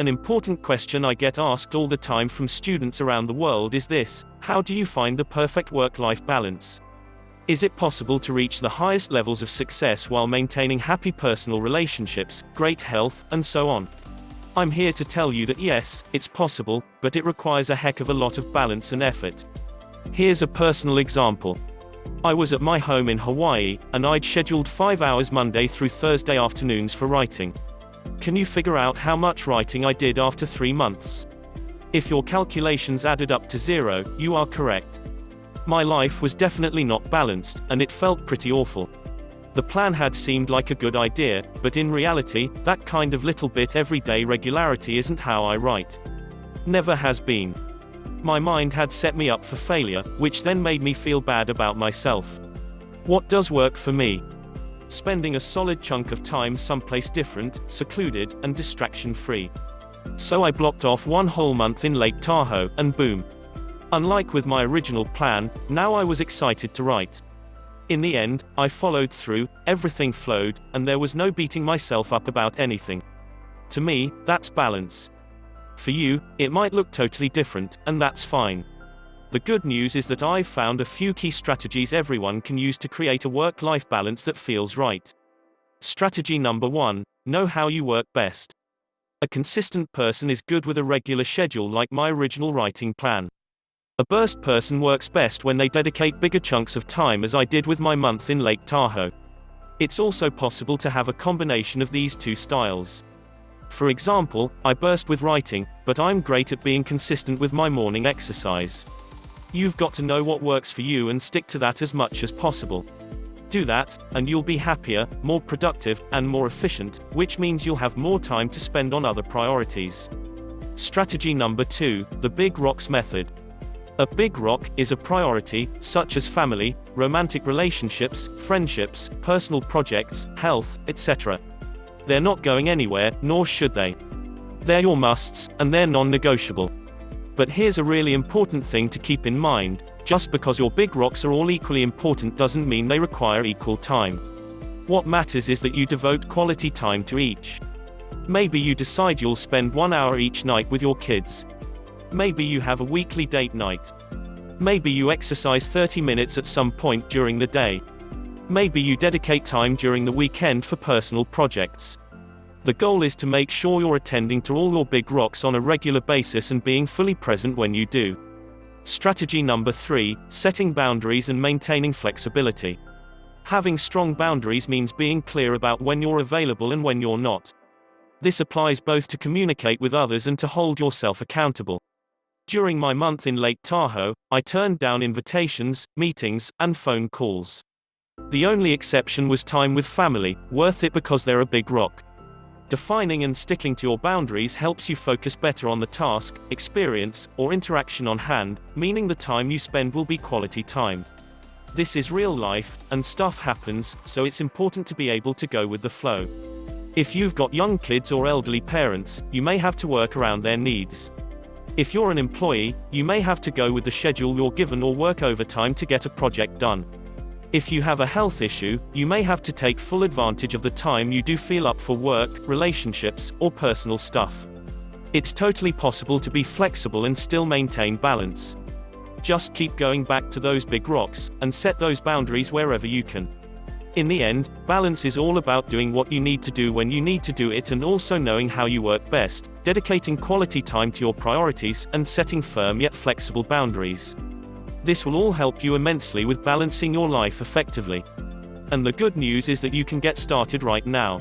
An important question I get asked all the time from students around the world is this: how do you find the perfect work-life balance? Is it possible to reach the highest levels of success while maintaining happy personal relationships, great health, and so on? I'm here to tell you that yes, it's possible, but it requires a heck of a lot of balance and effort. Here's a personal example. I was at my home in Hawaii, and I'd scheduled 5 hours Monday through Thursday afternoons for writing. Can you figure out how much writing I did after 3 months? If your calculations added up to 0, you are correct. My life was definitely not balanced, and it felt pretty awful. The plan had seemed like a good idea, but in reality, that kind of little bit everyday regularity isn't how I write. Never has been. My mind had set me up for failure, which then made me feel bad about myself. What does work for me? Spending a solid chunk of time someplace different, secluded, and distraction-free. So I blocked off one whole month in Lake Tahoe, and boom. Unlike with my original plan, now I was excited to write. In the end, I followed through, everything flowed, and there was no beating myself up about anything. To me, that's balance. For you, it might look totally different, and that's fine. The good news is that I've found a few key strategies everyone can use to create a work-life balance that feels right. Strategy number 1: know how you work best. A consistent person is good with a regular schedule like my original writing plan. A burst person works best when they dedicate bigger chunks of time, as I did with my month in Lake Tahoe. It's also possible to have a combination of these two styles. For example, I burst with writing, but I'm great at being consistent with my morning exercise. You've got to know what works for you and stick to that as much as possible. Do that, and you'll be happier, more productive, and more efficient, which means you'll have more time to spend on other priorities. Strategy number 2: the Big Rocks method. A big rock is a priority, such as family, romantic relationships, friendships, personal projects, health, etc. They're not going anywhere, nor should they. They're your musts, and they're non-negotiable. But here's a really important thing to keep in mind: just because your big rocks are all equally important doesn't mean they require equal time. What matters is that you devote quality time to each. Maybe you decide you'll spend 1 hour each night with your kids. Maybe you have a weekly date night. Maybe you exercise 30 minutes at some point during the day. Maybe you dedicate time during the weekend for personal projects. The goal is to make sure you're attending to all your big rocks on a regular basis and being fully present when you do. Strategy number 3: setting boundaries and maintaining flexibility. Having strong boundaries means being clear about when you're available and when you're not. This applies both to communicate with others and to hold yourself accountable. During my month in Lake Tahoe, I turned down invitations, meetings, and phone calls. The only exception was time with family, worth it because they're a big rock. Defining and sticking to your boundaries helps you focus better on the task, experience, or interaction on hand, meaning the time you spend will be quality time. This is real life, and stuff happens, so it's important to be able to go with the flow. If you've got young kids or elderly parents, you may have to work around their needs. If you're an employee, you may have to go with the schedule you're given or work overtime to get a project done. If you have a health issue, you may have to take full advantage of the time you do feel up for work, relationships, or personal stuff. It's totally possible to be flexible and still maintain balance. Just keep going back to those big rocks, and set those boundaries wherever you can. In the end, balance is all about doing what you need to do when you need to do it, and also knowing how you work best, dedicating quality time to your priorities, and setting firm yet flexible boundaries. This will all help you immensely with balancing your life effectively. And the good news is that you can get started right now.